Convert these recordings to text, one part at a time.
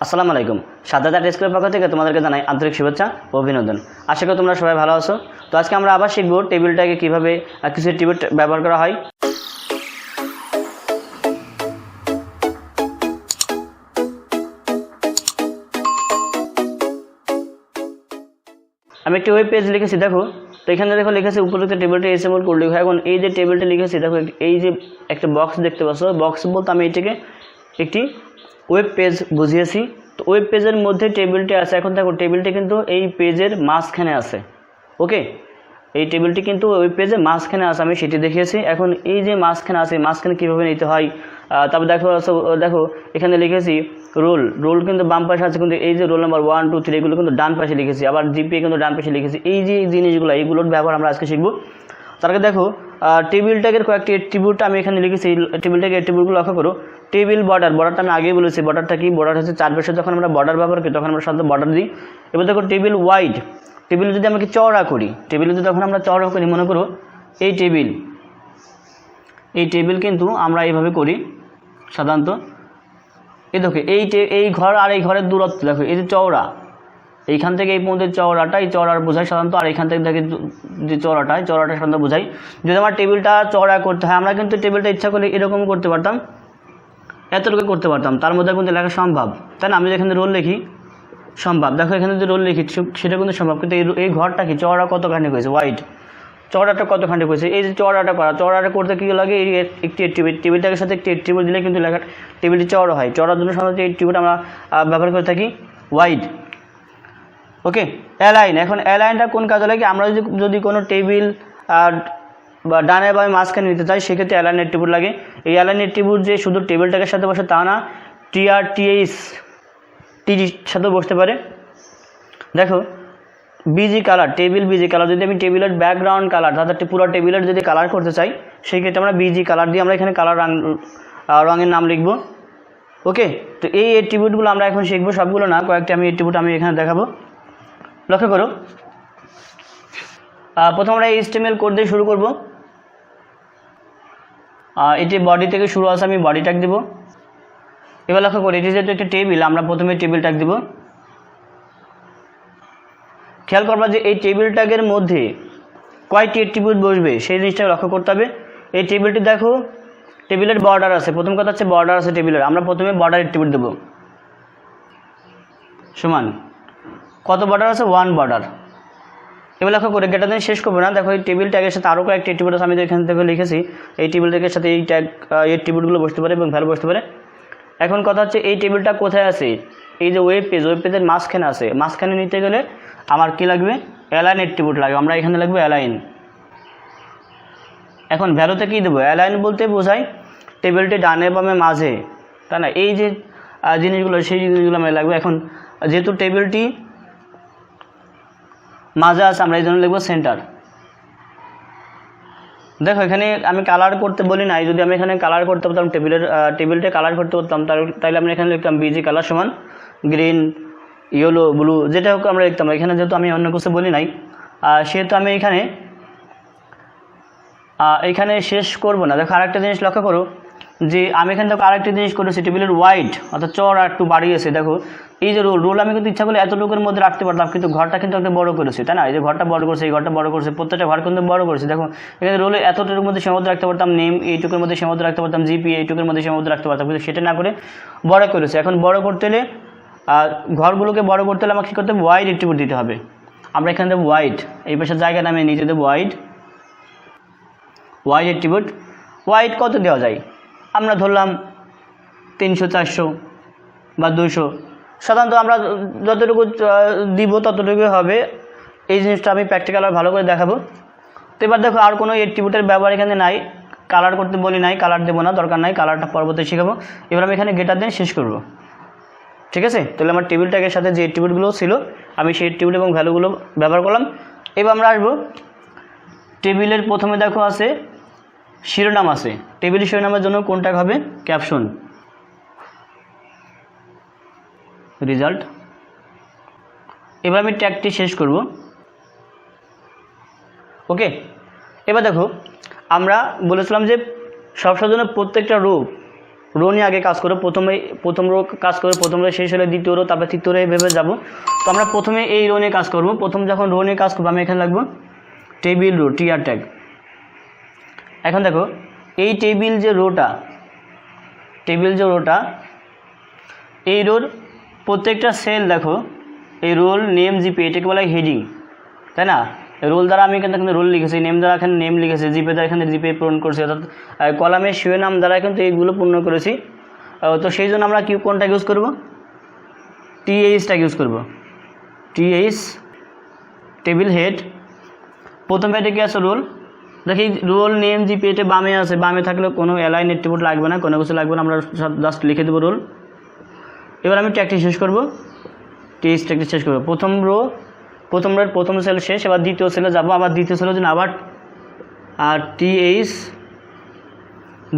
আসসালামু আলাইকুম। সাদাত স্কুলের পক্ষ থেকে তোমাদেরকে জানাই আন্তরিক শুভেচ্ছা ও অভিনন্দন। আশা করি তোমরা সবাই ভালো আছো। তো আজকে আমরা আবার শিখব টেবিলটাকে কীভাবে কিছু টেবিল ব্যবহার করা হয়। আমি একটি ওয়েব পেজ লিখেছি, দেখো। তো এখানে দেখো লিখেছি উপযুক্ত টেবিলটা এসএমএল কোড লিখো। এখন এই যে টেবিলটা লিখেছি, দেখো এই যে একটা বক্স দেখতে পাচ্ছ, বক্স বলতে আমি এটাকে একটি ওয়েব পেজ বুঝিয়েছি। তো ওয়েব পেজের মধ্যে টেবিলটি আছে। এখন দেখো টেবিলটি কিন্তু এই পেজের মাঝখানে আছে। ওকে, এই টেবিলটি কিন্তু ওয়েব পেজের মাঝখানে আছে, আমি সেটি দেখিয়েছি। এখন এই যে মাঝখানে আছে, মাঝখানে কীভাবে নিতে হয়, তারপর দেখো এখানে লিখেছি রোল কিন্তু বাম পাশে আছে, কিন্তু এই যে রোল নাম্বার 1, 2, 3 এগুলো কিন্তু ডান পাশে লিখেছি, আবার জিপিএ কিন্তু ডান পাশে লিখেছি। এই যে জিনিসগুলো, এইগুলোর ব্যবহার আমরা আজকে শিখবো। তার আগে দেখো টেবিল ট্যাগের কয়েকটি এট্রিবিউট আমি এখানে লিখেছি। টেবিল ট্যাগের এট্রিবিউটগুলো লক্ষ্য করো। টেবিল বর্ডারটা আমি আগেই বলেছি। বর্ডারটা কি? বর্ডার হচ্ছে চারপাশে যখন আমরা বর্ডার ব্যবহার করি তখন আমরা সাধারণত বর্ডার দিই। এবার দেখো টেবিল ওয়াইড, টেবিল যদি আমাকে চওড়া করি, টেবিল যদি তখন আমরা চওড়া করি, মনে করো এই টেবিল কিন্তু আমরা এইভাবে করি সাধারণত। এই দেখো এই ঘর আর এই ঘরের দূরত্ব দেখো, এই যে চওড়া, এইখান থেকে এই পর্যন্ত চওড়াটা, এই চওড়ার বোঝায় সাধারণত। আর এইখান থেকে দেখে যে চওড়াটা সাধারণত বোঝাই। যদি আমার টেবিলটা চওড়া করতে হয়, আমরা কিন্তু টেবিলটা ইচ্ছা করলে এরকম করতে পারতাম, এতটুকু করতে পারতাম, তার মধ্যে কিন্তু লেখা সম্ভব, তাই না? আমি যেখানে রোল লিখি সম্ভব, দেখো এখানে যদি রোল লিখি সেটা কিন্তু সম্ভব। কিন্তু এই ঘরটা কি চওড়া কতখানি হয়েছে, ওয়াইড চওড়াটা কতখানি হয়েছে, এই যে চওড়াটা করতে কী লাগে? এই একটি টেবিলটার সাথে একটি এট্রিবিউট দিলে কিন্তু লেখা টেবিলটি চওড়া হয়। চওড়ার জন্য সাধারণত এই এট্রিবিউট আমরা ব্যবহার করে থাকি, ওয়াইড। ওকে, অ্যালাইন। এখন অ্যালাইনটা কোন কাজে লাগে? আমরা যদি কোনো টেবিল বা ডানে বা মাঝখানে নিতে চাই, সেক্ষেত্রে অ্যালাইন এট্রিবিউট লাগে। এই অ্যালাইন এট্রিবিউট যে শুধু টেবিলটাকে সাথে বসে তা না, টিআরটিএইচ সাথে বসতে পারে। দেখো busy colour, table busy colour, যদি আমি টেবিলের ব্যাকগ্রাউন্ড কালার অর্থাৎ পুরো টেবিলের যদি কালার করতে চাই, সেই ক্ষেত্রে আমরা বিজি কালার দিয়ে আমরা এখানে কালার রঙের নাম লিখব। ওকে, তো এই এট্রিবিউটগুলো আমরা এখন শিখবো, সবগুলো না, কয়েকটি আমি এট্রিবিউট আমি এখানে দেখাবো। লক্ষ্য করো, প্রথম আমরা HTML কোড দিয়ে শুরু করব। এটি বডি থেকে শুরু আছে, আমি বডি ট্যাগ দেব। এবার লক্ষ্য করি, এটি যেহেতু একটা টেবিল, আমরা প্রথমে টেবিল ট্যাগ দেব। খেয়াল করবা যে এই টেবিল ট্যাগের মধ্যে কয়টি এট্রিবিউট বসবে সেই জিনিসটা লক্ষ্য করতে হবে। এই টেবিলটি দেখো, টেবিলের বর্ডার আছে। প্রথম কথা হচ্ছে বর্ডার আছে টেবিলের, আমরা প্রথমে বর্ডার এট্রিবিউট দেব। সমান কত বর্ডার আছে? 1 বর্ডার। এবার লক্ষ্য করে গেটার দিন শেষ করবো না। দেখো এই টেবিল ট্যাগের সাথে আরও কয়েকটি এট্রিবিউট আছে, আমি এখান থেকে লিখেছি। এই টেবিল ট্যাগের সাথে এই এট্রিবিউটগুলো বসতে পারে এবং ভ্যালু বসতে পারে। এখন কথা হচ্ছে এই টেবিলটা কোথায় আছে? এই যে ওয়েব পেজের মাঝখানে আছে। মাঝখানে নিতে গেলে আমার কি লাগবে? অ্যালাইন এট্রিবিউট লাগবে। আমরা এখানে লাগবে অ্যালাইন। এখন ভ্যালুতে কী দেবো? অ্যালাইন বলতে বোঝায় টেবিলটি ডানে বামে মাঝে, তাই না? এই যে জিনিসগুলো, সেই জিনিসগুলো আমার লাগবে। এখন যেহেতু টেবিলটি মাঝে আছে, আমরা এই জন্য লিখবো সেন্টার। দেখো এখানে আমি কালার করতে বলি নাই। যদি আমি এখানে কালার করতে পারতাম, টেবিলটা কালার করতে পারতাম, তাহলে আমি এখানে লিখতাম বিজি কালার সমান গ্রিন, ইয়েলো, ব্লু, যেটা হোক আমরা লিখতাম। এখানে যেহেতু আমি অন্য কিছু বলি নাই, সেহেতু আমি এখানে শেষ করব না। দেখো আরেকটা জিনিস লক্ষ্য করো যে আমি এখানে দেখো আরেকটা জিনিস করেছি, টেবিলের ওয়াইড অর্থাৎ চড়া একটু বাড়িয়েছে। দেখো এই যে রোল আমি কিন্তু ইচ্ছা করলে এতটুকুর মধ্যে রাখতে পারতাম, কিন্তু ঘরটা কিন্তু একটা বড় করেছি, তাই না? এই যে ঘরটা বড় করছে, এই ঘরটা বড় করছে, প্রত্যেকটা ঘর কিন্তু বড় করেছে। দেখো এখানে রোলে এতটুকুর মধ্যে সীমাবদ্ধ রাখতে পারতাম, নেম এইটুকুর মধ্যে সীমাবদ্ধ রাখতে পারতাম, জিপি এইটুকুর মধ্যে সীমাবদ্ধ রাখতে পারতাম, কিন্তু সেটা না করে বড় করেছে। এখন বড় করতে হলে ঘরগুলোকে বড় করতে হলে আমাকে কী করতে হবে? ওয়াইড এট্রিবিউট দিতে হবে। আমরা এখানে দেবো ওয়াইড, এই পাশের জায়গা নামে নিচে দেবো ওয়াইড এট্রিবিউট। ওয়াইড কত দেওয়া যায়? আমরা ধরলাম 300, 400 বা 200। সাধারণত আমরা যতটুকু দিব ততটুকু হবে। এই জিনিসটা আমি প্র্যাকটিক্যাল আর ভালো করে দেখাবো। তো এবার দেখো আর কোনো এট্রিবিউটের ব্যবহার এখানে নাই, কালার করতে বলি নাই, কালার দেবো না, দরকার নাই, কালারটা পরবর্তী শেখাবো। এবার আমি এখানে গেটার দিয়ে শেষ করব। ঠিক আছে, তাহলে আমার টেবিল ট্যাগের সাথে যে এট্রিবিউটগুলো ছিল আমি সেই এট্রিবিউট এবং ভ্যালুগুলো ব্যবহার করলাম। এবার আমরা আসবো টেবিলের প্রথমে দেখো আছে শিরোনাম আছে। টেবিলের শিরোনামের জন্য কোন ট্যাগ হবে? Caption, result. এবার আমি ট্যাগটি শেষ করব। ওকে, এবার দেখো আমরা বলেছিলাম যে সবসময় জন্য প্রত্যেকটা রো নিয়ে আগে কাজ করো, প্রথম রো কাজ করে প্রথম রো শেষ হলে দ্বিতীয় রো, তারপরে তৃতীয় রো এইভাবে যাবো। তো আমরা প্রথমে এই রো নিয়ে কাজ করবো। প্রথম যখন রো নিয়ে কাজ করবো আমি এখানে লাগবো টেবিল রো টিআর ট্যাগ। এখন দেখো এই টেবিল যে রোটা এই রোর প্রত্যেকটা সেল দেখো এই রোল নেম জিপি এটাকে বলা হয় হেডিং, তাই না? রোল দ্বারা আমি এখানে রোল লিখেছি, নেম দ্বারা এখানে নেম লিখেছি, জিপে দ্বারা এখানে জিপে পূরণ করছি, অর্থাৎ কলামের শিরোনাম দ্বারা কিন্তু এইগুলো পূর্ণ করেছি। তো সেই জন্য আমরা কোনটা ইউজ করব? টিএইচটা ইউজ করব। টিএইচ টেবিল হেড, প্রথম পেটে কি আছে রোল, দেখি রোল নেম জিপি এটা বামে আছে, বামে থাকলে কোনো অ্যালাইন এট্রিবিউট লাগবে না, কোনো কিছু লাগবে না, আমরা জাস্ট লিখে দেবো রোল। এবার আমি ট্যাগটি শেষ করব, টিএইচ ট্যাগটি শেষ করব। প্রথম রোর প্রথম সেল শেষ, এবার দ্বিতীয় সেলে যাব, আবার দ্বিতীয় সেলের জন্য আবার টিএইচ,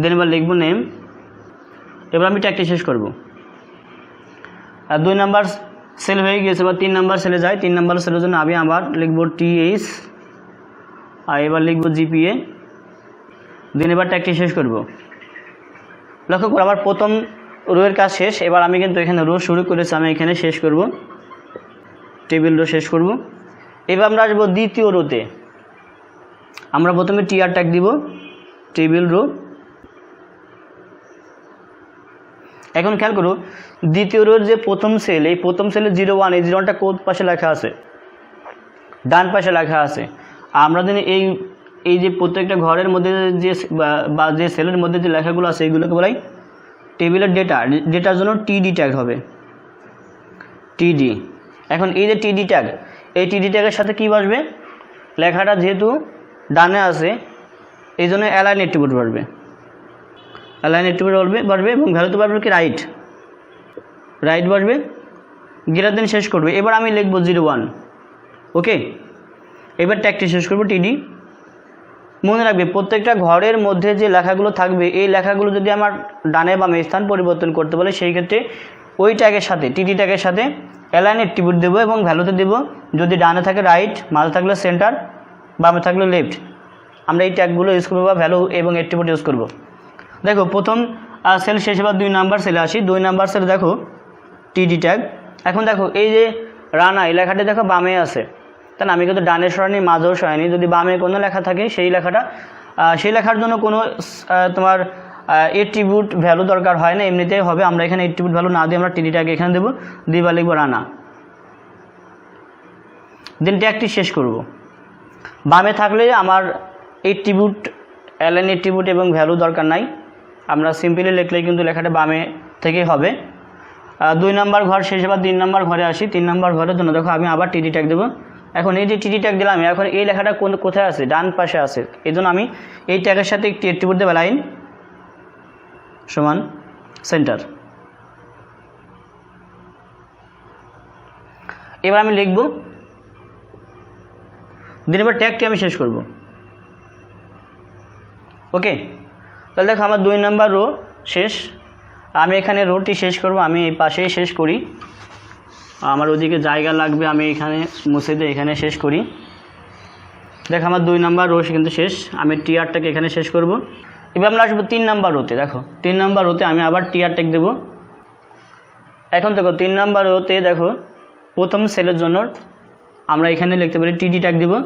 দেন এবার লিখব নেম। এবার আমি ট্যাগটি শেষ করব। আর 2 নাম্বার সেল হয়ে গিয়েছে, এবার 3 নাম্বার সেলে যাই। 3 নাম্বার সেলের জন্য আমি আবার লিখব টিএইচ, আর এবার লিখব জিপিএ, দেন এবার ট্যাগটি শেষ করব। লক্ষ্য করো আমার প্রথম রোয়ের কাজ শেষ, এবার আমি কিন্তু এখানে রো শুরু করেছি, আমি এখানে শেষ করব, টেবিল রো শেষ করব। এবার আমরা আসবো দ্বিতীয় রোতে, আমরা প্রথমে টিআর ট্যাগ দিব টেবিল রো। এখন খেয়াল করো দ্বিতীয় রোর যে প্রথম সেল, এই প্রথম সেলে 01, এই 01টা কোন পাশে লেখা আছে? ডান পাশে লেখা আছে। আমরা যদি এই যে প্রত্যেকটা ঘরের মধ্যে যে সেলের মধ্যে যে লেখাগুলো আছে এইগুলোকে বলাই টেবিলের ডেটার জন্য টিডি ট্যাগ হবে, টিডি। এখন এই যে টিডি ট্যাগ, এই টিডি ট্যাগের সাথে কি বসবে? লেখাটা যেহেতু ডানে আছে এই জন্য অ্যালাইন এট্রিবিউট বাড়বে, এবং ভ্যালুতে বাড়বে কি রাইট বাড়বে, গ্রেটার দেন শেষ করবে। এবার আমি লিখব 01, ওকে। এবার ট্যাগটি শেষ করব টিডি। মনে রাখবে প্রত্যেকটা ঘরের মধ্যে যে লেখাগুলো থাকবে এই লেখাগুলো যদি আমার ডানে বামে স্থান পরিবর্তন করতে বলে সেই ক্ষেত্রে ওই ট্যাগের সাথে টিডি ট্যাগের সাথে অ্যালাইন এট্রিবিউট দেবো এবং ভ্যালুতে দেবো, যদি ডানে থাকে রাইট, মাঝে থাকলে সেন্টার, বামে থাকলে লেফট। আমরা এই ট্যাগগুলো ইউজ করবো বা ভ্যালু এবং এট্রিবিউট ইউজ করব। দেখো প্রথম সেল শেষ, এবার 2 নাম্বার সেলে আসি। 2 নাম্বার সেলে দেখো টিডি ট্যাগ। এখন দেখো এই যে রানা এই লেখাটি দেখো বামে আছে, তাই না? আমি কিন্তু ডানে সরাইনি, মাঝেও সরাইনি। যদি বামে কোনো লেখা থাকে সেই লেখার জন্য কোনো তোমার এট্রিবিউট ভ্যালু দরকার হয় না, এমনিতেই হবে। আমরা এখানে এট্রিবিউট ভ্যালু না দিয়ে আমরা টিডি ট্যাগ এখানে দেবো, দিয়ে বা লিখবো রানা, দেন ট্যাগটি শেষ করব। বামে থাকলে আমার এট্রিবিউট অ্যালাইন এট্রিবিউট এবং ভ্যালু দরকার নাই, আমরা সিম্পলি লিখলেই কিন্তু লেখাটা বামে থেকেই হবে। 2 নাম্বার ঘর শেষ, এবার 3 নাম্বার ঘরে আসি। 3 নাম্বার ঘরের জন্য দেখো আমি আবার টিডি ট্যাগ দেবো। এখন এই যে টিডি ট্যাগ দিলাম, এখন এই লেখাটা কোথায় আছে? ডান পাশে আছে। এই জন্য আমি এই ট্যাগের সাথে একটি এট্রিবিউট দেবো, লাইন সমান সেন্টার। এবার আমি লিখব, দিন এবার ট্যাগটি আমি শেষ করব, ওকে। তাহলে দেখো আমার 2 নাম্বার রো শেষ, আমি এখানে রোটি শেষ করব, আমি এই পাশেই শেষ করি, আমার ওদিকে জায়গা লাগবে, আমি এখানে মুছে দিয়ে এখানে শেষ করি। দেখো আমার 2 নাম্বার রো কিন্তু শেষ, আমি টিআরটাকে এখানে শেষ করব। এবার আমরা আসবো 3 নাম্বার রোতে। দেখো 3 নাম্বার রোতে আমি আবার টিআর ট্যাগ দেবো। এখন দেখো 3 নাম্বার রোতে দেখো প্রথম সেলের জন্য আমরা এখানে লিখতে পারি টিডি ট্যাগ দেবো,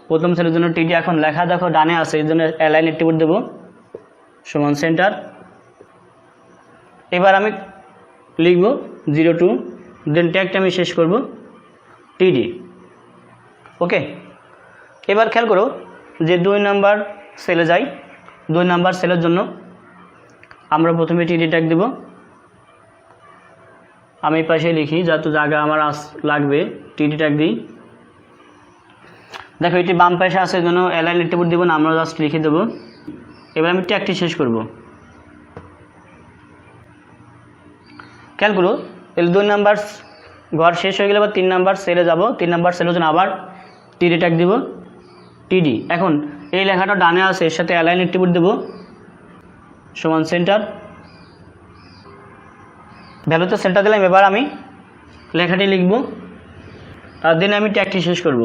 প্রথম সেলের জন্য টিডি। এখন লেখা দেখো ডানে আছে, এই জন্য অ্যালাইন এট্রিবিউট দেবো সমান সেন্টার। এবার আমি লিখব 02, দেন ট্যাগটা আমি শেষ করব টিডি, ওকে। এবার খেয়াল করো যে 2 নাম্বার সেলে যাই। 2 নাম্বার সেলের জন্য আমরা প্রথমে টিডি ট্যাগ দেব, আমি পাশে লিখি যত জায়গা আমার লাগবে, টিডি ট্যাগ দিই। দেখো এটি বাম পাশে আছে, এই জন্য অ্যালাইন এট্রিবিউট দেবো না, আমরা জাস্ট লিখে দেবো। এবার আমি ট্যাগটি শেষ করব। খেয়াল করো এই 2 নাম্বার ঘর শেষ হয়ে গেলে আবার 3 নাম্বার সেলে যাব। 3 নাম্বার সেলের জন্য আবার টিডি ট্যাগ দিব, টিডি। এখন এই লেখাটা ডানে আছে, এর সাথে অ্যালাইন এট্রিবিউট দেবো সমান সেন্টার, ভ্যালুতে সেন্টার দিলাম। এবার আমি লেখাটি লিখব, আর দেন আমি ট্যাগটি শেষ করব,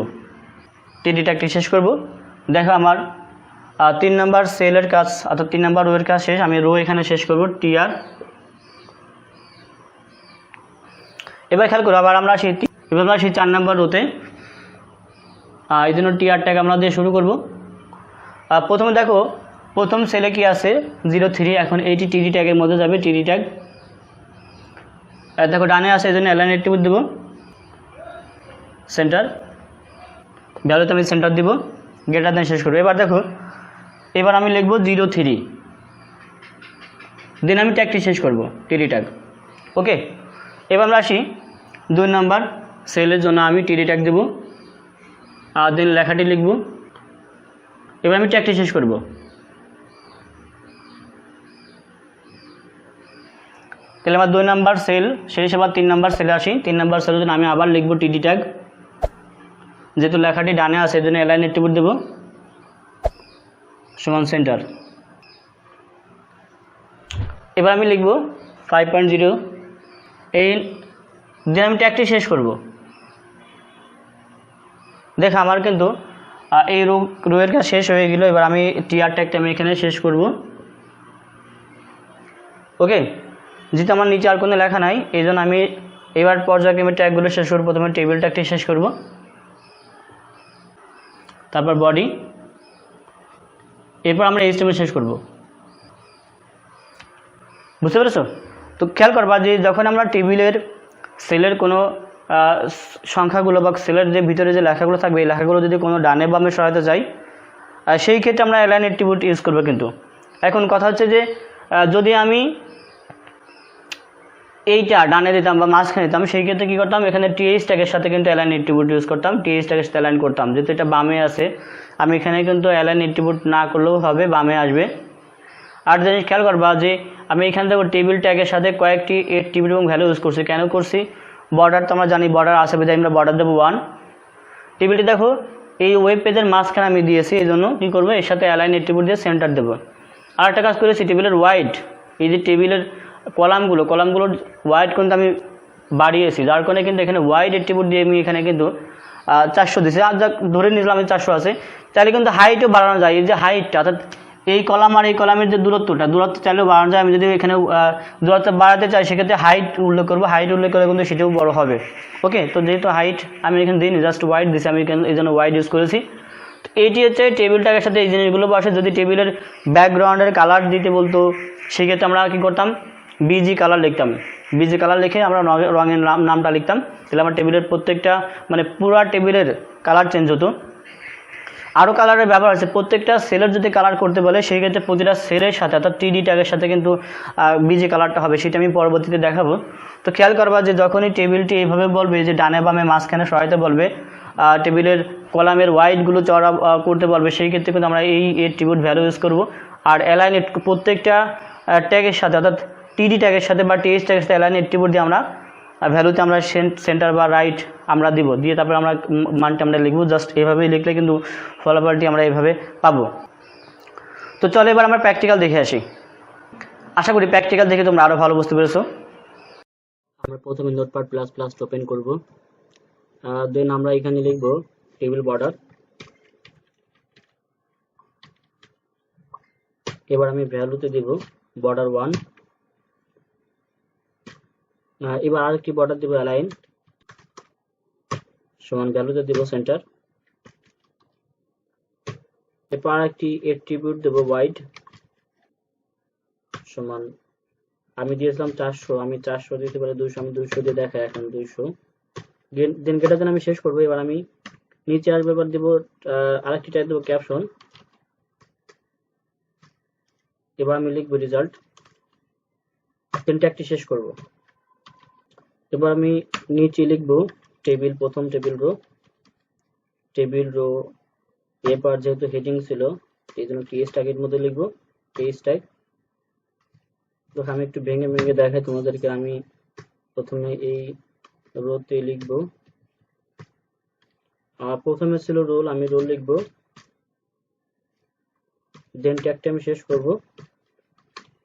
টিডি ট্যাগটি শেষ করব। দেখো আমার 3 নাম্বার সেলের কাজ অর্থাৎ 3 নাম্বার রোয়ের কাজ শেষ, আমি রো এখানে শেষ করব টিআর এবার খেয়াল করো, আবার আমরা আসি 4 নম্বর রোতে। এই জন্য টিআর ট্যাগ আমরা দিয়ে শুরু করব। প্রথমে দেখো প্রথম সেলে কি আছে 03, এখন এইটি টিডি ট্যাগের মধ্যে যাবে, টিডি ট্যাগ। দেখো ডানে আছে, এই জন্য অ্যালাইন অ্যাট্রিবিউট দেবো, সেন্টার ভ্যালুতে আমি সেন্টার দিব, গ্রেটার দেন শেষ করবো। এবার দেখো এবার আমি লিখব 03, দেন আমি ট্যাগটি শেষ করব, টিডি ট্যাগ। ওকে, এবার আমরা আসি 2 নম্বর সেলের জন্য আমি টিডি ট্যাগ দেবো, আর দেন লেখাটি লিখব। এবার আমি ট্যাগটি শেষ করব। তাহলে আমার 2 নম্বর সেল শেষ। এবার 3 নম্বর সেলে আসি। 3 নম্বর সেলের জন্য আমি আবার লিখব টিডি ট্যাগ, যেহেতু লেখাটি ডানে আছে এই জন্য অ্যালাইন অ্যাট্রিবিউট দেবো, সমান সেন্টার। এবার আমি লিখব 5.0, এই দেন আমি ট্যাগটি শেষ করব। দেখো আমার কিন্তু এই রোয়ের কাজ শেষ হয়ে গেল। এবার আমি টিআর ট্যাগটা আমি এখানে শেষ করব। ওকে, যেহেতু আমার নিচে আর কোনো লেখা নাই এই জন্য আমি এবার পর্যায়ক্রমে ট্যাগগুলো শেষ করব। প্রথমে টেবিল ট্যাগটি শেষ করব, তারপর বডি, এরপর আমরা এইচটিএমএল শেষ করব। বুঝতে পেরেছো? তো খেয়াল করবা যে যখন আমরা টেবিলের সেলের কোনো সংখ্যাগুলো বা সেলের যে ভিতরে যে লেখাগুলো থাকবে এই লেখাগুলো যদি কোনো ডানে বামে সরাতে চাই সেই ক্ষেত্রে আমরা অ্যালাইন অ্যাট্রিবিউট ইউজ করবো। কিন্তু এখন কথা হচ্ছে যে যদি আমি এইটা ডানে দিতাম বা মাঝখানে দিতাম সেই ক্ষেত্রে কী করতাম, এখানে টিএইচ ট্যাগের সাথে কিন্তু অ্যালাইন অ্যাট্রিবিউট ইউজ করতাম, টিএইচ ট্যাগের সাথে অ্যালাইন করতাম। যেহেতু এটা বামে আছে আমি এখানে কিন্তু অ্যালাইন অ্যাট্রিবিউট না করলেও হবে, বামে আসবে। আর জিনিস খেয়াল করবা যে আমি এখান থেকে টেবিল ট্যাগের সাথে কয়েকটি অ্যাট্রিবিউট এবং ভ্যালু ইউজ করছি। কেন করছি? বর্ডার তো আমরা জানি বর্ডার আছে, বিধায় আমরা বর্ডার দেবো 1। টেবিলটি দেখো এই ওয়েব পেজের মাঝখানে আমি দিয়েছি, এই জন্য কী করবো, এর সাথে অ্যালাইন অ্যাট্রিবিউট দিয়ে সেন্টার দেবো। আর একটা কাজ করেছি, টেবিলের ওয়াইড, এই যে টেবিলের কলামগুলোর ওয়াইড কিন্তু আমি বাড়িয়েছি, যার কারণে কিন্তু এখানে ওয়াইড অ্যাট্রিবিউট দিয়ে আমি এখানে কিন্তু 400 দিয়েছি। আর যা ধরে নিলাম আমি 400 আছে, তাহলে কিন্তু হাইটও বাড়ানো যায়। এই যে হাইটটা, অর্থাৎ এই কলাম আর এই কলামের যে দূরত্ব চাইলেও বাড়ানো যায়। আমি যদি এখানে দূরত্ব বাড়াতে চাই সেক্ষেত্রে হাইট উল্লেখ করবো, হাইট উল্লেখ করে কিন্তু সেটাও বড় হবে। ওকে, তো যেহেতু হাইট আমি এখানে দিইনি, জাস্ট ওয়াইড দিছি, আমি এখানে এই জন্য ওয়াইড ইউজ করেছি। তো এইটি হচ্ছে টেবিলটার সাথে এই জিনিসগুলো বসে। যদি টেবিলের ব্যাকগ্রাউন্ডের কালার দিতে বলতো সেক্ষেত্রে আমরা কী করতাম, বিজি কালার লিখতাম। বিজি কালার লিখে আমরা রঙের নামটা লিখতাম, তাহলে আমার টেবিলের প্রত্যেকটা মানে পুরা টেবিলের কালার চেঞ্জ হতো। আরও কালারের ব্যবহার আছে, প্রত্যেকটা সেলের যদি কালার করতে বলে সেই ক্ষেত্রে প্রতিটা সেলের সাথে অর্থাৎ টিডি ট্যাগের সাথে কিন্তু বিজি কালারটা হবে, সেটা আমি পরবর্তীতে দেখাবো। তো খেয়াল করবা যে যখনই টেবিলটি এইভাবে বলবে যে ডানে বামে মাঝখানে সরাইতে বলবে, টেবিলের কলামের ওয়াইডগুলো চড়া করতে বলবে, সেই ক্ষেত্রে কিন্তু আমরা এই অ্যাট্রিবিউট ভ্যালু ইউজ করব। আর অ্যালাইন প্রত্যেকটা ট্যাগের সাথে অর্থাৎ টিডি ট্যাগের সাথে বা টিএইচ ট্যাগের সাথে অ্যালাইন অ্যাট্রিবিউট দিয়ে আমরা ভ্যালুতে আমরা সেন্টার বা রাইট আমরা দিব, দিয়ে তারপরে আমরা মানটা আমরা লিখবো। জাস্ট এইভাবেই লিখলে কিন্তু ফলাফলটি আমরা এইভাবে পাবো। তো চলো এবার আমরা প্র্যাকটিক্যাল দেখে আসি। আশা করি প্র্যাকটিক্যাল দেখে তোমরা আরও ভালো বুঝতে পেরেছো। আমরা প্রথমে নোটপ্যাড প্লাস প্লাস ওপেন করব, দেন আমরা এখানে লিখবো টেবিল বর্ডার। এবার আমি ভ্যালুতে দিব বর্ডার 1। এবার আরেকটি বর্ডার দিব অ্যালাইন, সমান ভ্যালুতে দিব সেন্টার। এরপর আরেকটি অ্যাট্রিবিউট দেব ওয়াইড, সমান আমি দিয়েছিলাম 400, আমি 400 দিতে পারি 200, আমি 200 দিয়ে দেখাই এখন 200। দেন গেটার দেন আমি শেষ করবো। এবার আমি নিচে আসবো, এবার দেবো আরেকটি টাইপ দেবো ক্যাপশন। এবার আমি লিখবো রেজাল্ট, দেন ট্যাগটি শেষ করব। এবার আমি নিচে লিখবো টেবিল, প্রথম টেবিল রো এবার যেহেতু হেডিং ছিল এই জন্য টিএস ট্যাগের মধ্যে লিখবো টিএস ট্যাগ। তো আমি একটু ভেঙে ভেঙে দেখাই তোমাদেরকে। আমি প্রথমে এই রোতে লিখবো, প্রথমে ছিল রোল, আমি রোল লিখবো, দেন ট্যাগটা আমি শেষ করব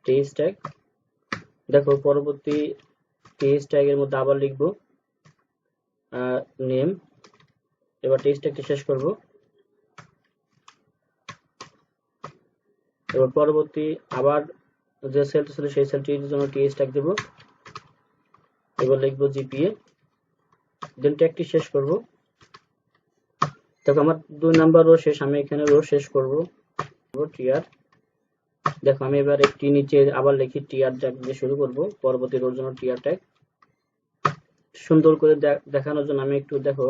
টিএস ট্যাগ। দেখো পরবর্তী টিএস ট্যাগের মধ্যে আবার লিখবো নেম। এবার টিএস ট্যাগটি শেষ করব। এবার পরবর্তী আবার যে সেলটি ছিল সেই সেলটির জন্য টিএস ট্যাগ দেব। এবার লিখবো জিপিএ। দেন ট্যাগটি শেষ করব। দেখো আমার 2 নাম্বার রো শেষ, আমি এখানে রো শেষ করব টিআর। দেখো আমি এবার একটি নিচে আবার লিখি টিআর ট্যাগ দিয়ে শুরু করব পরবর্তী রোর জন্য টিআর ট্যাগ। সুন্দর করে দেখানোর জন্য আমি একটু দেখো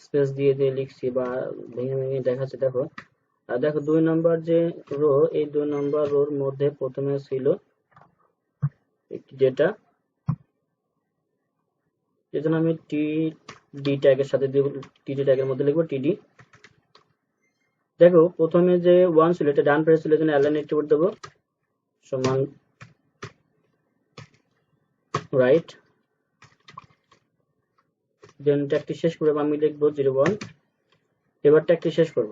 স্পেস দিয়ে দিয়ে লিখছি বা ভেঙে ভেঙে দেখাচ্ছি। দেখো দেখো 2 নাম্বার যে রো, এই 2 নাম্বার রোর মধ্যে প্রথমে ছিল একটি ডেটা, এজন্য আমি টিডি ট্যাগের সাথে দিব, টিডি ট্যাগের মধ্যে লিখবো টিডি। দেখো প্রথমে যে 1 ছিল এটা ডান পাশে ছিল, এজন্য অ্যালাইন অ্যাট্রিবিউট দেব সমান রাইট। দেন ট্যাগটি শেষ করে আমি লিখবো 01। এবার ট্যাগটি শেষ করব,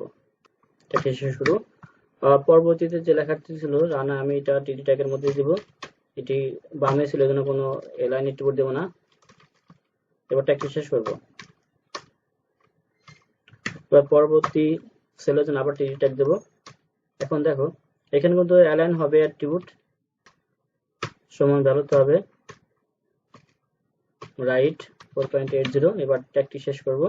ট্যাগটি শেষ করব। পরবর্তীতে যে লেখাটি ছিল রানা, আমি এটা টিডি ট্যাগের মধ্যে দিব। এটি বামে ছিল, এজন্য কোনো অ্যালাইন অ্যাট্রিবিউট দেব না। এবার ট্যাগটি শেষ করব। এবার পরবর্তী সেলের জন্য আবার টিডি ট্যাগ দেব। এখন দেখো এখানে কিন্তু অ্যালাইন হবে অ্যাট্রিবিউট সমান ভ্যালুতে হবে রাইট 4.80। এবার ট্যাগটি শেষ করব।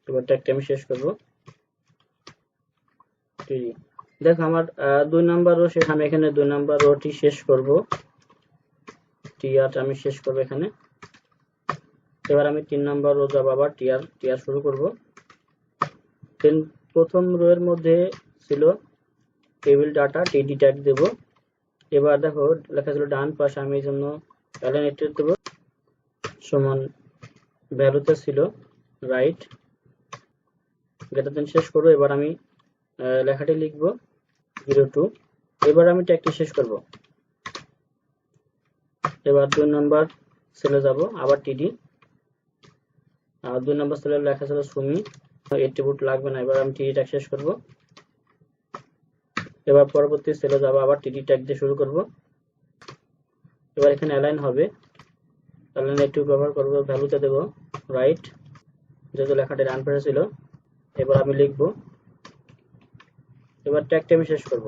এবার ট্যাগটি আমি শেষ করব টিডি। দেখো আমার 2 নাম্বার রো শেষ, আমি এখানে 2 নাম্বার রোটি শেষ করব, টিআর আমি শেষ করব এখানে। এবার আমি 3 নাম্বার রো যাব, আবার টিআর শুরু করব। দেন প্রথম রো এর মধ্যে ছিল টেবিল ডাটা, টিডি ট্যাগ দেব। এবার দেখো লেখা ছিল ডান পাশে, আমি এই জন্য অ্যালাইন অ্যাট্রিবিউট দেব সমান ভ্যালুতে ছিল রাইট গ্রেটার দেন শেষ করব। এবার আমি লেখাটি লিখব 02। এবার আমি ট্যাগটি শেষ করব। এবার 2 নাম্বার সেলে যাব, আবার টিডি। 2 নাম্বার সেলে লেখা ছিল সুমি, অ্যাট্রিবিউট লাগবে না। এবার আমি টিডি ট্যাগ শেষ করব। এবার পরবর্তী সেলে যাব, আবার টিডি ট্যাগ দিয়ে শুরু করব। এবার এখানে অ্যালাইন হবে, অ্যালাইন একটু ব্যবহার করব, ভ্যালুতে দেব রাইট যেহেতু লেখাটি ডান পাশে ছিল। এবার আমি লিখব, এবার ট্যাগটি আমি শেষ করব।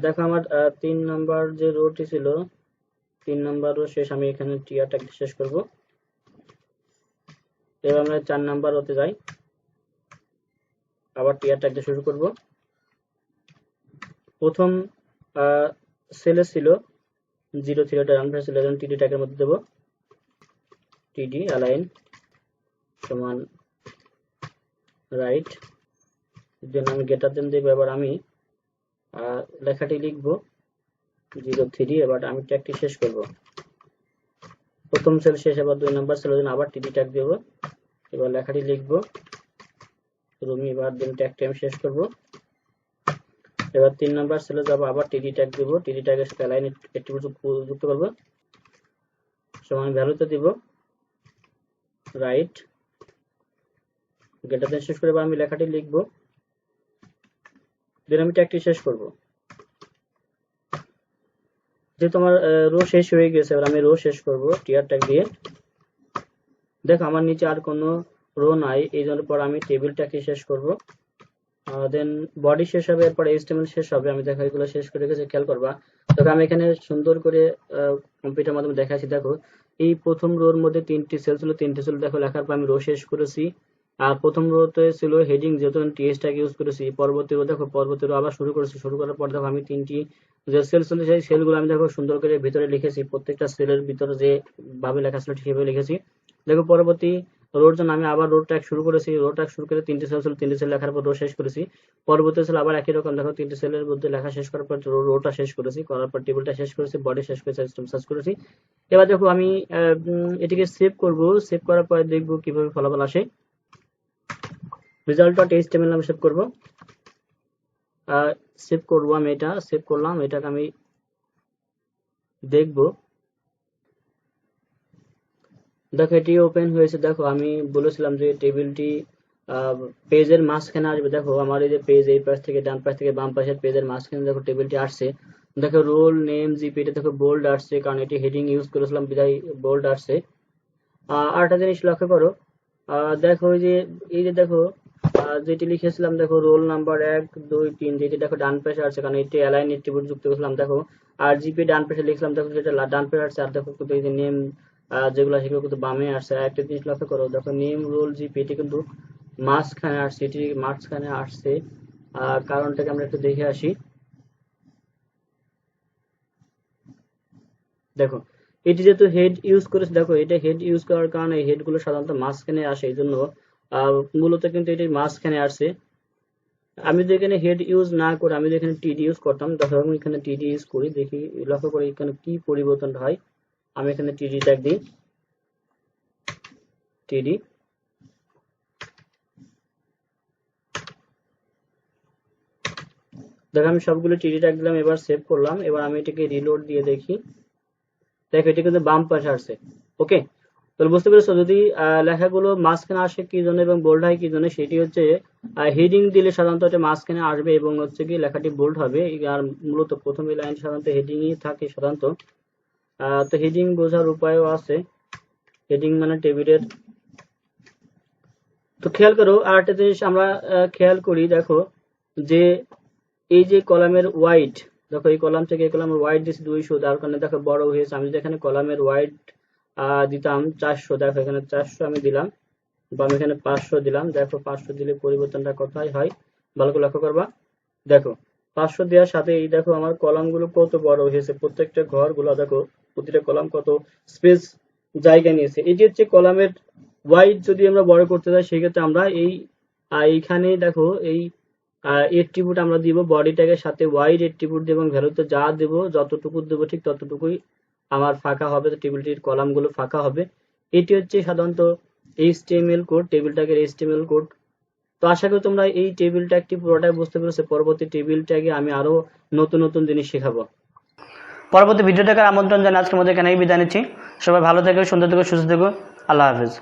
দেখো আমার 3 নাম্বার যে রোটি ছিল, 3 নাম্বার রো শেষ, আমি এখানে টিআর ট্যাগটি শেষ করব। এবার আমরা 4 নাম্বার রোতে যাই, আবার টিআর ট্যাগ দিয়ে শুরু করব। প্রথম সেলে ছিল 0 ছিল, এটা ডান পাশে ছিল, এখন টিডি ট্যাগের মধ্যে দেব টিডি অ্যালাইন সমান রাইট। দেন আমি গ্রেটার দেন দেব। এবার আমি লেখাটি লিখব 03। এবার আমি ট্যাগটি শেষ করব। প্রথম সেল শেষ, এবার 2 নাম্বার সেলের জন্য আবার টিডি ট্যাগ দেব। এবার লেখাটি লিখব রুমি। এবার দেন ট্যাগটি আমি শেষ করব। এবার 3 নাম্বার সেলে যাব, আবার টিডি ট্যাগ দেব, টিডি ট্যাগের সাথে অ্যালাইন অ্যাট্রিবিউট যুক্ত করব সমান ভ্যালুতে দিব রাইট গ্রেটার দেন শেষ করে আমি লেখাটি লিখব। দেন আমি ট্যাগটি শেষ করব। যেহেতু আমার রো শেষ হয়ে গেছে, এবার আমি রো শেষ করব টিআর ট্যাগ দিয়ে। দেখো আমার নিচে আর কোনো রো নাই, এই জন্য পর আমি টেবিলটাকে শেষ করব। দেন বডি শেষ হবে, এরপর এইচটিএমএল শেষ হবে। আমি দেখো এগুলো শেষ করে গেছে, খেয়াল করবা। দেখো আমি এখানে সুন্দর করে কম্পিউটার মাধ্যমে দেখাচ্ছি। দেখো এই প্রথম রোর মধ্যে 3টি সেল ছিল, 3টি সেল দেখো লেখার পর আমি রো শেষ করেছি। আর প্রথম রোতে ছিল হেডিং, যেহেতু আমি টিএস ট্যাগ ইউজ করেছি। পরবর্তী রো দেখো, পরবর্তী রো আবার শুরু করেছি, শুরু করার পর দেখো আমি 3টি যে সেল ছিল সেই সেলগুলো আমি দেখো সুন্দর করে ভিতরে লিখেছি, প্রত্যেকটা সেলের ভিতরে যে ভাবে লেখা ছিল ঠিক সেভাবে লিখেছি। দেখো পরবর্তী রোর জন্য আমি আবার রো ট্যাগ শুরু করেছি, রো ট্যাগ শুরু করে 3টি সেল ছিল, 3টি সেল লেখার পর রো শেষ করেছি। পরবর্তী সেল আবার একই রকম, দেখো 3টি সেলের মধ্যে লেখা শেষ করার পর রোটা শেষ করেছি, করার পর টেবিলটা শেষ করেছি, বডি শেষ করেছি, সিস্টেম সার্চ করেছি। এবার দেখো আমি এটিকে সেভ করব, সেভ করার পর দেখব কিভাবে ফলাফল আসে। result.html নামে সেভ করব। সেভ করব আমি, এটা সেভ করলাম, এটাকে আমি দেখব। দেখো এটি ওপেন হয়েছে। দেখো আমি বলেছিলাম যে টেবিলটি পেজের মাঝখানে আসবে। দেখো আমার এই যে পেজ, এই পাশ থেকে ডান পাশ থেকে বাম পাশের পেজের মাঝখানে দেখো টেবিলটি আসছে। দেখো রোল নেম জিপি, এটা দেখো বোল্ড আসছে, কারণ এটি হেডিং ইউজ করেছিলাম বিদায় বোল্ড আসছে। আরেকটা জিনিস লক্ষ্য করো, দেখো এই যে দেখো যেটি লিখেছিলাম দেখো রোল নাম্বার 1 2 3, যেটি দেখো ডান পাশে আছে কারণ এটি অ্যালাইন এট্রিবিউট যুক্ত করেছিলাম দেখো। আর জিপি ডান পাশে লিখলাম দেখো সেটা ডান পাশে আসছে। আর দেখো কিন্তু এই যে নেম যেগুলো সেগুলো কিন্তু বামে আসছে। আর একটা জিনিস লক্ষ্য করো দেখো নেম রোল জিপি এটি কিন্তু মাঝখানে আসছে, এটি মাঝখানে আসছে। আর কারণটাকে আমরা একটু দেখে আসি। দেখো এটি যেহেতু হেড ইউজ করেছে, দেখো এটা হেড ইউজ করার কারণে হেড গুলো সাধারণত মাঝখানে আসে, এই জন্য মূলত কিন্তু এটি মাঝখানে আসছে। আমি যদি এখানে হেড ইউজ না করে আমি যদি এখানে টিডি ইউজ করতাম, দেখো আমি এখানে টিডি ইউজ করি, দেখি লক্ষ্য করি এখানে কি পরিবর্তন হয়। আমি এখানে টিডি ট্যাগ দিই, টিডি, দেখো আমি সবগুলো টিডি ট্যাগ দিলাম, এবার সেভ করলাম। এবার আমি এটাকে রিলোড দিয়ে দেখি, দেখো এটা কিন্তু বাম পাশে আসছে। ওকে, তাহলে বুঝতে পেরেছো যদি লেখাগুলো মাঝখানে আসে কি জন্য এবং বোল্ড হয় কি জন্য, সেটি হচ্ছে হেডিং দিলে সাধারণত এটা মাঝখানে আসবে এবং হচ্ছে কি লেখাটি বোল্ড হবে। আর মূলত প্রথম লাইন সাধারণত হেডিংই থাকে সাধারণত। তো হেডিং বোঝার উপায়ও আছে, হেডিং মানে টেবিলের। তো খেয়াল করো আর একটা জিনিস আমরা খেয়াল করি, দেখো যে এই যে কলামের ওয়াইড, দেখো এই কলাম থেকে এই কলামের ওয়াইড দিচ্ছি 200, তার কারণে দেখো বড় হয়েছে। আমি যদি এখানে কলামের ওয়াইড দিতাম 400, দেখো এখানে 400 আমি দিলাম, বা আমি এখানে 500 দিলাম। দেখো 500 দিলে পরিবর্তনটা কোথায় হয় ভালো করে লক্ষ্য করবা। দেখো 500 দেওয়ার সাথে এই দেখো আমার কলাম গুলো কত বড় হয়েছে, প্রত্যেকটা ঘর গুলো দেখো প্রতিটা কলাম কত স্পেস জায়গা নিয়েছে। এটি হচ্ছে কলামের ওয়াইড। যদি আমরা বড় করতে চাই সেক্ষেত্রে আমরা এইখানে দেখো এই এট্রিবিউট আমরা দিব বডি ট্যাগের সাথে ওয়াইড এট্রিবিউট দেব এবং ভ্যালুতে যা দেব যতটুকু দেব ঠিক ততটুকুই আমার ফাঁকা হবে, তো টেবিলটির কলামগুলো ফাঁকা হবে। এটি হচ্ছে সাধারণত HTML কোড, টেবিল ট্যাগের HTML কোড। তো আশা করি তোমরা এই টেবিল ট্যাগটি পুরোটাই বুঝতে পেরেছো। পরবর্তী টেবিল ট্যাগে আমি আরো নতুন নতুন জিনিস শেখাবো। পরবর্তী ভিডিও দেখার আমন্ত্রণ জানিয়ে আজকের মধ্যে এখানেই বিদায় নিচ্ছি। সবাই ভালো থেকো, সুন্দর থেকো, সুস্থ থেকো। আল্লাহ হাফেজ।